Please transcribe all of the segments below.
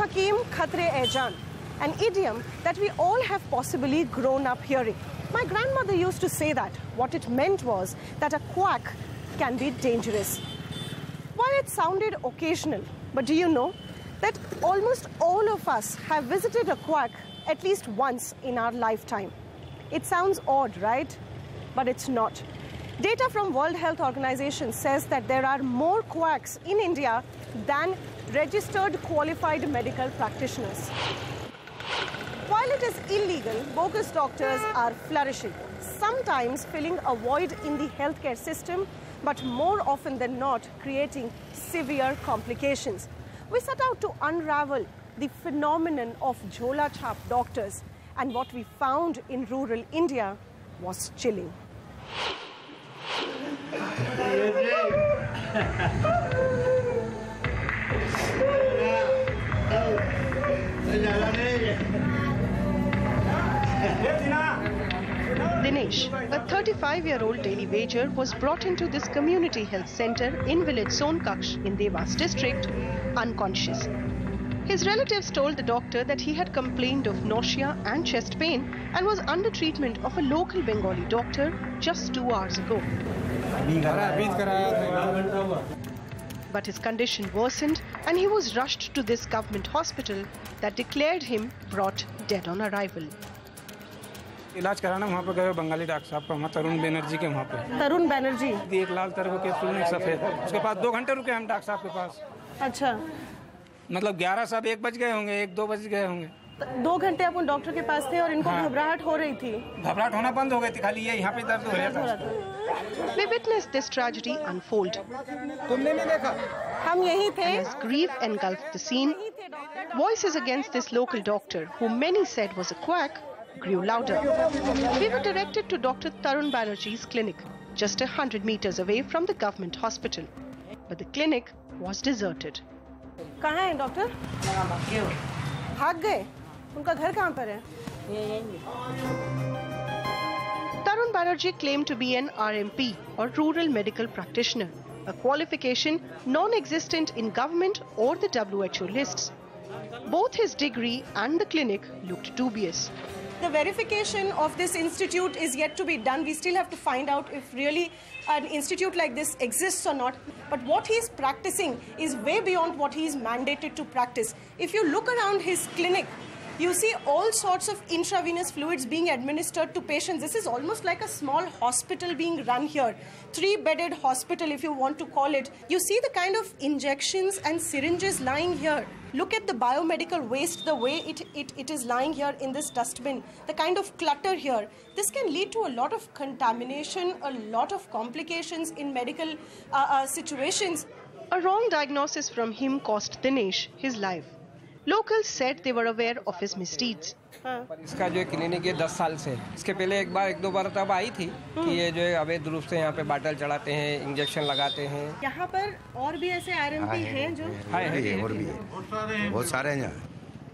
Hakim Khatre e Jaan, an idiom that we all have possibly grown up hearing. My grandmother used to say that. What it meant was that a quack can be dangerous. While it sounded occasional, but do you know that almost all of us have visited a quack at least once in our lifetime? It sounds odd, right? But it's not. Data from World Health Organization says that there are more quacks in India than registered qualified medical practitioners. While it is illegal, bogus doctors are flourishing, sometimes filling a void in the healthcare system, but more often than not, creating severe complications. We set out to unravel the phenomenon of Jhola Chhap doctors, and what we found in rural India was chilling. Dinesh, a 35-year-old daily wager, was brought into this community health center in village Sonkaksh in Devas district unconscious. His relatives told the doctor that he had complained of nausea and chest pain and was under treatment of a local Bengali doctor just 2 hours ago. But his condition worsened and he was rushed to this government hospital that declared him brought dead on arrival. इलाज कराना वहाँ पे गए Bengali doctor साहब का, वहाँ तरुण बनर्जी के वहाँ पे। तरुण बनर्जी? एक लाल तरह के कैप्सूल में सफेद। उसके पास 2 घंटे रुके हम डॉक्टर साहब के पास। अच्छा। मतलब 11 साहब 1 बज गए होंगे, 1-2 बज गए होंगे। 2 घंटे आप उन डॉक्टर के पास थे और इनको घबराहट हो रही थी। घबराहट होना बंद हो गई थी, खाली ये यहाँ पे दर्द हो रहा था। We witnessed this tragedy unfold. तुमने नहीं देखा? हम यहीं थे। As grief engulfed the scene, voices against this local doctor, who many said was a quack, grew louder. We were directed to Dr. Tarun Banerjee's clinic, just 100 meters away from the government hospital. But the clinic was deserted. कहाँ हैं doctor? भाग गए? उनका घर कहाँ पर है? Tarun Banerjee claimed to be an RMP or rural medical practitioner, a qualification non-existent in government or the WHO lists. Both his degree and the clinic looked dubious. The verification of this institute is yet to be done. We still have to find out if really an institute like this exists or not. But what he's practicing is way beyond what he is mandated to practice. If you look around his clinic, you see all sorts of intravenous fluids being administered to patients. This is almost like a small hospital being run here. 3-bedded hospital, if you want to call it. You see the kind of injections and syringes lying here. Look at the biomedical waste, the way it is lying here in this dustbin. The kind of clutter here. This can lead to a lot of contamination, a lot of complications in medical situations. A wrong diagnosis from him cost Dinesh his life. Locals said they were aware of his misdeeds. पर इसका जो clinic है 10 साल से, इसके पहले 1-2 बार तब आई थी कि ये जो है अवैध रूप से यहाँ पे बाटल चढ़ाते हैं, इंजेक्शन लगाते हैं। यहाँ पर और भी ऐसे RMP हैं जो और भी है, बहुत सारे हैं यहाँ।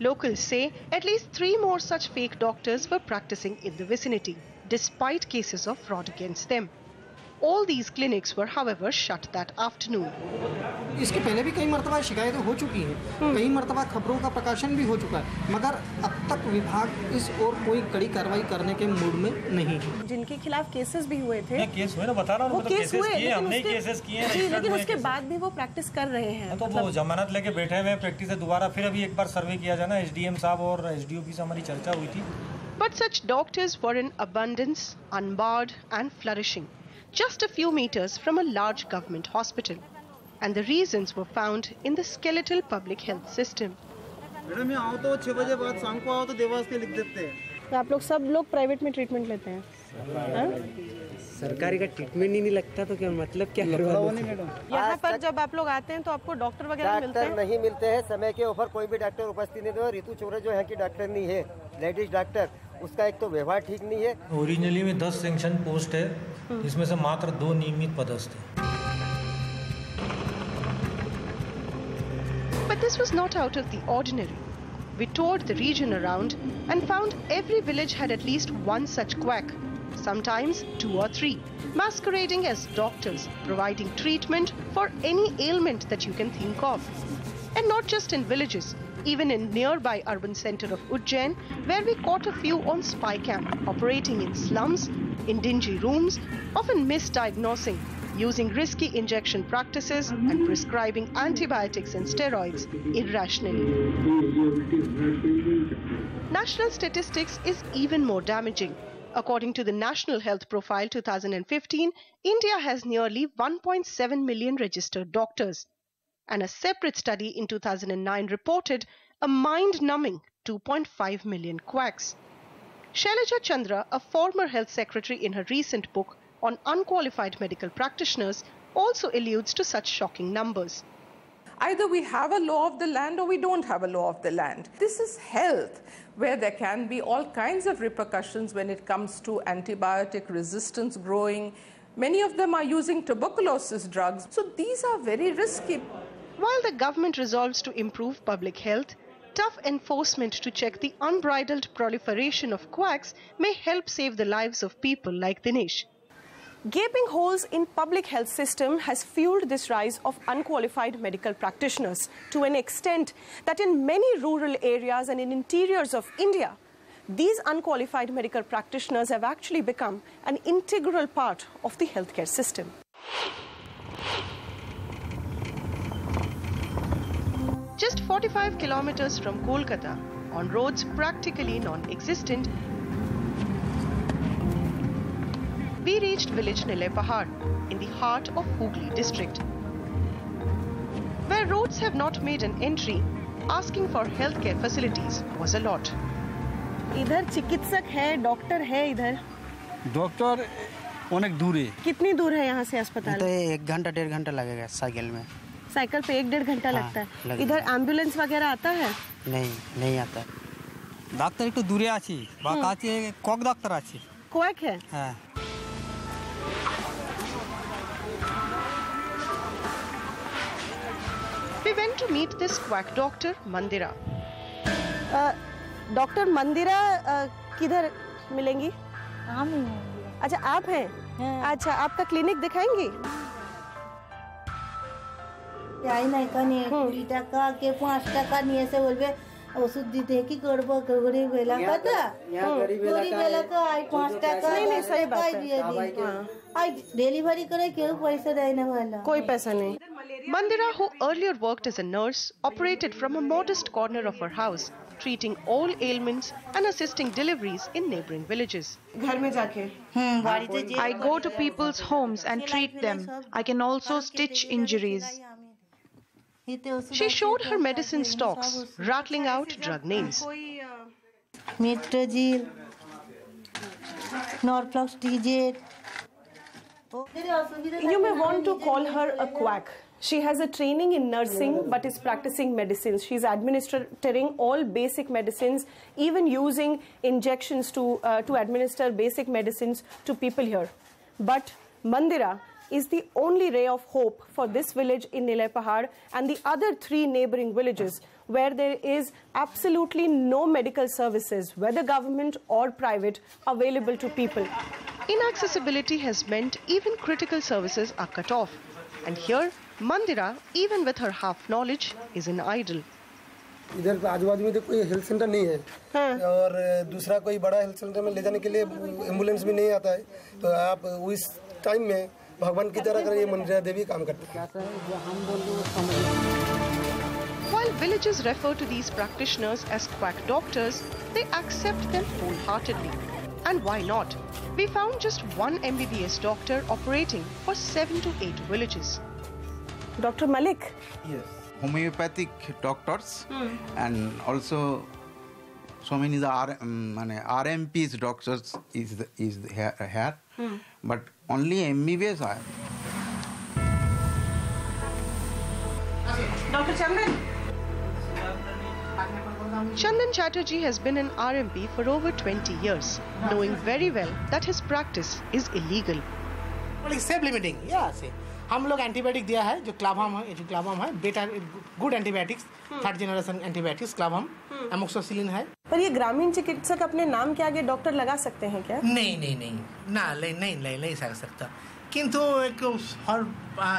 Locals say at least 3 more such fake doctors were practicing in the vicinity, despite cases of fraud against them. All these clinics were, however, shut that afternoon. इसके पहले भी कई मर्तबा शिकायतें हो चुकी हैं, कई मर्तबा खबरों का प्रकाशन भी हो चुका है, मगर अब तक विभाग इस ओर कोई कड़ी कार्रवाई करने के मूड में नहीं है। जिनके खिलाफ केसेस भी हुए थे, केस हुए ना, बता रहा हूँ, वो केस हुए, हमने केसेस किए हैं, लेकिन उसके बाद भी वो प्रैक्टिस कर रहे हैं। तो वो जमानत लेके बैठे हुए प्रैक्टिस है। दोबारा फिर अभी एक बार सर्वे किया जाना, SDM साहब और SDOP से हमारी चर्चा हुई थी। But such doctors were in abundance, unbarred and flourishing, just a few meters from a large government hospital. And the reasons were found in the skeletal public health system. Madam यहाँ आओ तो 6 बजे बाद शाम को आओ तो देवास के लिख देते हैं। तो आप लोग सब लोग प्राइवेट में ट्रीटमेंट लेते हैं? सरकारी का ट्रीटमेंट ही नहीं लगता तो क्या मतलब क्या यहाँ पर जब आप लोग आते हैं तो आपको डॉक्टर वगैरह मिलते हैं? नहीं मिलते हैं, समय के ऊपर कोई भी डॉक्टर उपस्थित नहीं है। ऋतु चौरे जो यहाँ की डॉक्टर नहीं है, लेडीज डॉक्टर, उसका एक तो व्यवहार ठीक नहीं है। ओरिजिनली में 10 सैंक्शन पोस्ट है, इसमें से मात्र 2 नियमित पदस्थ हैं। But this was not out of the ordinary. We toured the region around and found every village had at least one such quack, sometimes 2 or 3, masquerading as doctors, providing treatment for any ailment that you can think of. And not just in villages, Even in nearby urban center of Ujjain, where we caught a few on spy cam, operating in slums, in dingy rooms, often misdiagnosing, using risky injection practices and prescribing antibiotics and steroids irrationally. National statistics is even more damaging. According to the National Health Profile 2015, India has nearly 1.7 million registered doctors. And a separate study in 2009 reported a mind-numbing 2.5 million quacks. Shailaja Chandra, a former health secretary, in her recent book on unqualified medical practitioners, also alludes to such shocking numbers. Either we have a law of the land or we don't have a law of the land. This is health, where there can be all kinds of repercussions when it comes to antibiotic resistance growing. Many of them are using tuberculosis drugs, so these are very risky. While the government resolves to improve public health, tough enforcement to check the unbridled proliferation of quacks may help save the lives of people like Dinesh. Gaping holes in public health system has fueled this rise of unqualified medical practitioners to an extent that in many rural areas and in interiors of India, these unqualified medical practitioners have actually become an integral part of the healthcare system. Just 45 kilometers from Kolkata, on roads practically non-existent, we reached village Nilay Pahar in the heart of Hooghly district. Where roads have not made an entry, asking for healthcare facilities was a lot. इधर चिकित्सक है, doctor है इधर? Doctor अनेक दूर है। कितनी दूर है यहाँ से अस्पताल? तो 1 घंटा 1.5 घंटा लगेगा साइकिल में। साइकिल पे 1-1.5 घंटा लगता है। इधर एम्बुलेंस वगैरह आता है? नहीं आता। डॉक्टर एक तो दूरे आछी, बाकी कॉक डॉक्टर आछी। क्वैक है? हाँ। We went to meet this quack doctor, Mandira. Doctor Mandira किधर मिलेंगी? अच्छा, आप हैं? अच्छा, आपका क्लिनिक दिखाएंगी? नहीं कने 20 টাকা के 5 টাকা নিয়ে এসে বলবে ওষুধ দিতে কি করব গরিব এলাকাটা গরিব এলাকা 5 টাকা नहीं सही बात है। आई डिलीवरी करे केউ पैसा দেয় না ভালো कोई पैसा नहीं। Mandira, who earlier worked as a nurse, operated from a modest corner of her house, treating all ailments and assisting deliveries in neighboring villages. घर में जाके I go to people's homes and treat them. I can also stitch injuries. She showed her medicine stocks, rattling out drug names. Metrogyl, Norflox DZ. You may want to call her a quack. She has a training in nursing but is practicing medicines. She's administering all basic medicines, even using injections to administer basic medicines to people here. But Mandira is the only ray of hope for this village in Nilay Pahar and the other 3 neighboring villages where there is absolutely no medical services, whether government or private, available to people. Inaccessibility has meant even critical services are cut off. And here, Mandira, even with her half knowledge, is an idol. इधर आजू बाजू में तो कोई health centre नहीं है और दूसरा कोई बड़ा हेल्थ सेंटर में ले जाने के लिए एम्बुलेंस भी नहीं आता है, तो आप उस टाइम में भगवान की तरह ये मंदिरा देवी काम करते हैं। While villagers refer to these practitioners as quack doctors, they accept them wholeheartedly. And why not? We found just one MBBS doctor operating for 7 to 8 villages. Dr. Malik? Yes. Homeopathic doctors and also so many RMPs doctors is here, but only MBBS are. Dr. Chandan? Chandan Chatterjee has been an RMP for over 20 years, knowing very well that his practice is illegal. Self limiting, yeah. हम लोग antibiotic दिया है जो Clavam है बेटा good antibiotics 3rd generation antibiotics Clavam amoxicillin है। पर ये ग्रामीण चिकित्सक अपने नाम के आगे डॉक्टर लगा सकते हैं क्या? नहीं सकता, किंतु एक हर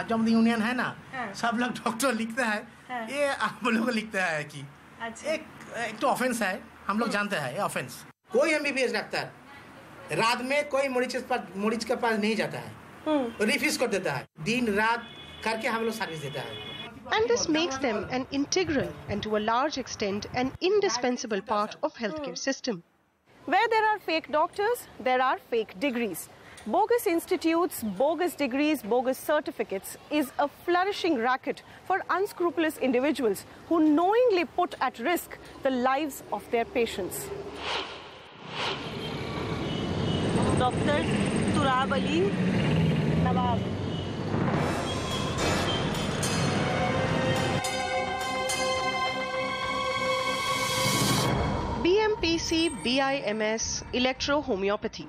जब यूनियन है ना सब लोग डॉक्टर लिखते हैं, ये आप लोग लिखते हैं कि एक तो ऑफेंस है, हम लोग जानते हैं ये ऑफेंस। कोई MBBS डॉक्टर रात में कोई मरीज के पास नहीं जाता है, रिफ्यूज कर देता है, दिन रात करके हम लोग सर्विस देता है। And this makes them an integral and to a large extent an indispensable part of healthcare system. Where there are fake doctors, there are fake degrees. Bogus institutes, bogus degrees, bogus certificates is a flourishing racket for unscrupulous individuals who knowingly put at risk the lives of their patients. Dr. Turab Ali Nawab. BMPC, BIMS, electro-homeopathy.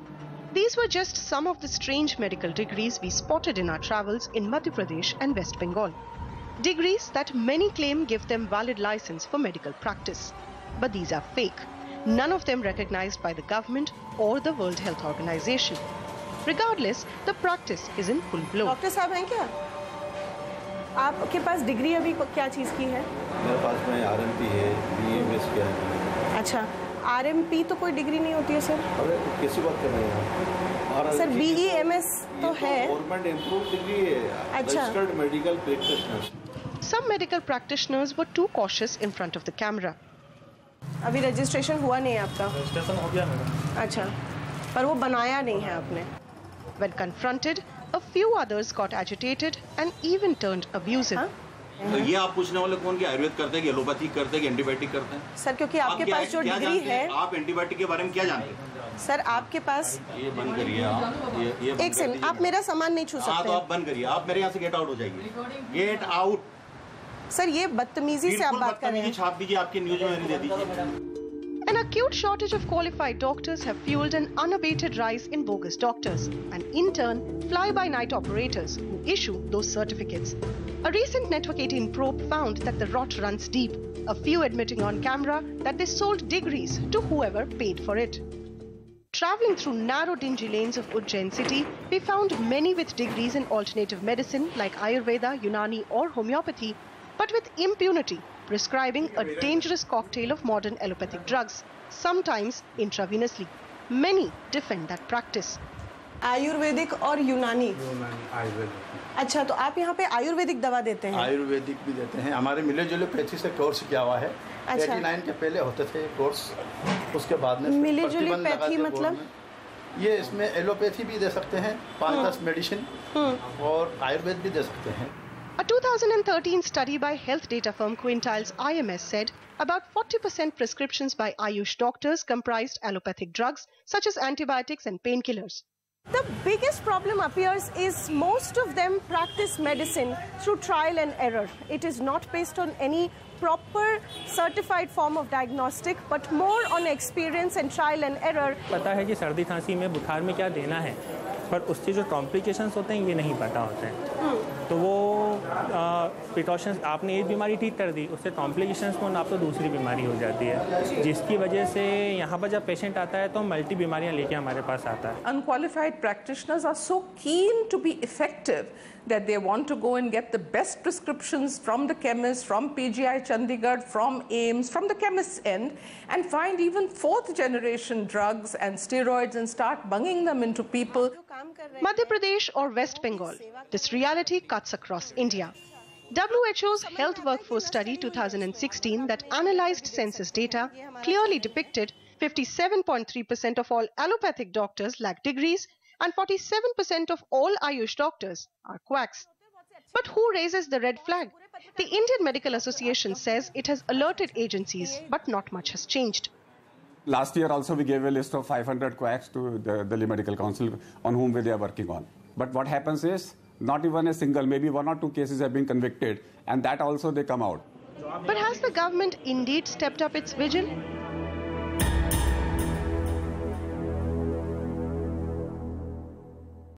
These were just some of the strange medical degrees we spotted in our travels in Madhya Pradesh and West Bengal. Degrees that many claim give them valid license for medical practice. But these are fake, none of them recognized by the government or the World Health Organization. Regardless, the practice is in full blow. Doctor साहब हैं क्या? आपके पास degree अभी क्या चीज़ की है? मेरे पास में RMP है, BMS क्या है? अच्छा, RMP तो कोई डिग्री नहीं होती है सर? अरे किसी बात कर रहे हैं? सर BEMS तो है। गवर्नमेंट इम्प्रूव डिग्री है। अच्छा। Registered medical practitioners. Some medical practitioners were too cautious in front of the camera. अभी रजिस्ट्रेशन हुआ नहीं है आपका? रजिस्ट्रेशन हो गया मैडम। अच्छा, पर वो बनाया नहीं है आपने। When confronted, a few others got agitated and even turned abusive. तो ये आप पूछने वाले कौन कि आयुर्वेद करते हैं, एलोपैथी करते हैं, एंटीबायोटिक करते हैं? सर क्योंकि आपके पास जो डिग्री है, आप एंटीबायोटिक के बारे में क्या जानते हैं? सर आपके पास ये बंद करिए आप, ये एक सेकंड, आप मेरा सामान नहीं छू सकते। हाँ तो आप बंद करिए, आप मेरे यहाँ से गेट आउट हो जाइए। Get out. सर ये बदतमीजी से आप बात कर रहे हैं। छाप दीजिए, आपकी न्यूज में दे दीजिए। An acute shortage of qualified doctors have fueled an unabated rise in bogus doctors and in turn fly-by-night operators who issue those certificates. A recent Network 18 probe found that the rot runs deep, a few admitting on camera that they sold degrees to whoever paid for it. Travelling through narrow dingy lanes of Ujjain city, we found many with degrees in alternative medicine like Ayurveda, Unani or homeopathy, but with impunity prescribing a dangerous cocktail of modern allopathic drugs, sometimes intravenously. Many defend that practice. Ayurvedic और यूनानी? आयुर्वेदिक। अच्छा, तो आप यहाँ पे आयुर्वेदिक दवा देते हैं? आयुर्वेदिक भी देते हैं, हमारे मिले जुले पैथी से कोर्स किया हुआ है। अच्छा। 89 के पहले होते थे कोर्स, उसके बाद में मिले जुले पैथी मतलब? ये इसमें एलोपैथी भी दे सकते हैं, 5-10 मेडिसिन, और आयुर्वेद भी दे सकते हैं। A 2013 study by health data firm Quintiles IMS said about 40% prescriptions by Ayush doctors comprised allopathic drugs such as antibiotics and painkillers. The biggest problem appears is most of them practice medicine through trial and error. It is not based on any proper certified form of diagnostic, but more on experience and trial and error. पता है कि सर्दी खांसी में बुखार में क्या देना है, पर उसके जो कॉम्प्लिकेशंस होते हैं ये नहीं पता होते हैं। तो वो प्रिकॉशंस, आपने एक बीमारी ठीक कर दी, उससे कॉम्प्लिकेशंस में आप तो दूसरी बीमारी हो जाती है, जिसकी वजह से यहाँ पर जब पेशेंट आता है तो मल्टी बीमारियाँ लेके हमारे पास आता है। Unqualified practitioners are so keen to be effective that they want to go and get the best prescriptions from the chemist, from PGI Chandigarh, from AIIMS, from the chemist's end, and find even 4th generation drugs and steroids and start bunging them into people. Madhya Pradesh or West Bengal, this reality cuts across India. WHO's Health Workforce Study 2016 that analyzed census data clearly depicted 57.3% of all allopathic doctors lack degrees and 47% of all Ayush doctors are quacks. But who raises the red flag? The Indian Medical Association says it has alerted agencies, but not much has changed. Last year also we gave a list of 500 quacks to the Delhi Medical Council on whom they are working on. But what happens is, not even a single, maybe 1 or 2 cases have been convicted, and that also they come out. But has the government indeed stepped up its vigil?